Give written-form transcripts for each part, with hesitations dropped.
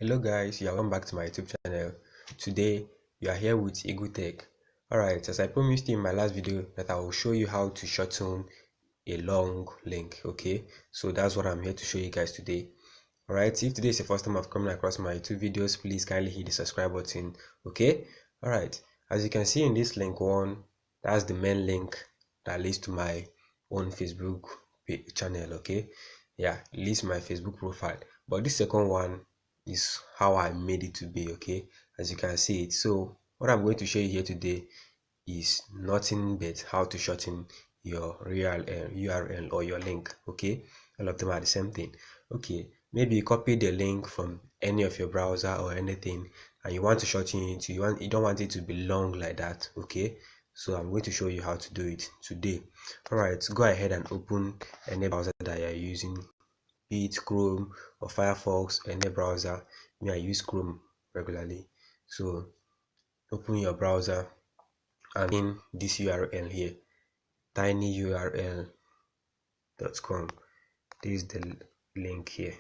Hello guys, you are welcome back to my YouTube channel. Today you are here with Eagle Tech. Alright, as I promised in my last video that I will show you how to shorten a long link. Okay, so that's what I'm here to show you guys today. Alright, if today is the first time I've come across my YouTube videos, please kindly hit the subscribe button. Okay, alright, as you can see in this link one, that's the main link that leads to my own Facebook channel. Okay, yeah, it leads to my Facebook profile, but this second one is how I made it to be. Okay, as you can see it. So what I'm going to show you here today is nothing but how to shorten your real URL or your link. Okay, all of them are the same thing. Okay, maybe you copy the link from any of your browser or anything and you want to shorten it. You don't want it to be long like that. Okay, so I'm going to show you how to do it today. All right, go ahead and open any browser that you're using, be it Chrome or Firefox, any browser. Me, I use Chrome regularly. So open your browser and in this URL here, tinyurl.com. This is the link here.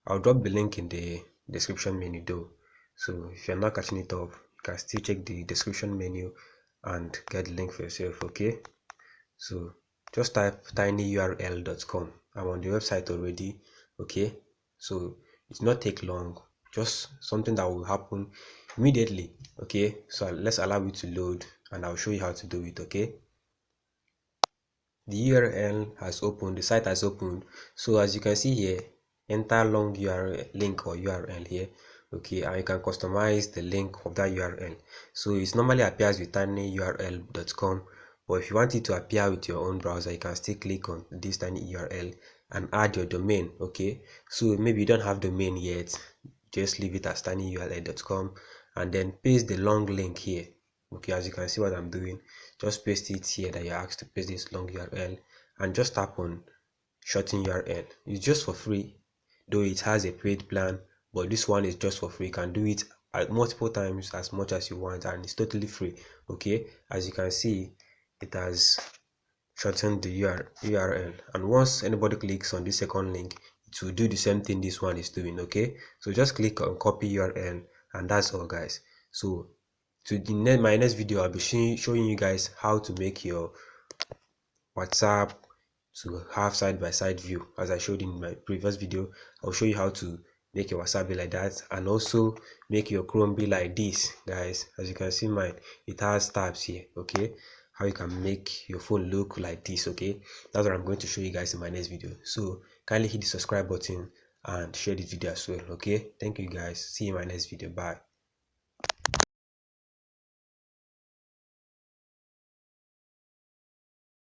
I'll drop the link in the description menu though. So if you're not catching it up, you can still check the description menu and get the link for yourself. Okay, so just type tinyurl.com. I'm on the website already. Okay, so it's not take long, just something that will happen immediately. Okay, so let's allow it to load and I'll show you how to do it. Okay, the URL has opened, the site has opened. So as you can see here, enter long URL link or URL here. Okay, and you can customize the link of that URL. So it normally appears with tinyurl.com, but if you want it to appear with your own browser, you can still click on this tiny URL and add your domain. Okay, so maybe you don't have domain yet, just leave it as tinyurl.com and then paste the long link here. Okay, as you can see what I'm doing, just paste it here that you're asked to paste this long URL and just tap on shorten URL. It's just for free, though it has a paid plan, but this one is just for free. You can do it at multiple times as much as you want and it's totally free. Okay, as you can see, it has shortened the URL, and once anybody clicks on this second link, it will do the same thing this one is doing. Okay, so just click on copy URL and that's all guys. So my next video, I'll be showing you guys how to make your WhatsApp to have side-by-side view. As I showed in my previous video, I'll show you how to make your WhatsApp be like that and also make your Chrome be like this guys. As you can see, mine, it has tabs here. Okay, how you can make your phone look like this. Okay, that's what I'm going to show you guys in my next video. So kindly hit the subscribe button and share this video as well. Okay, thank you guys, see you in my next video. Bye.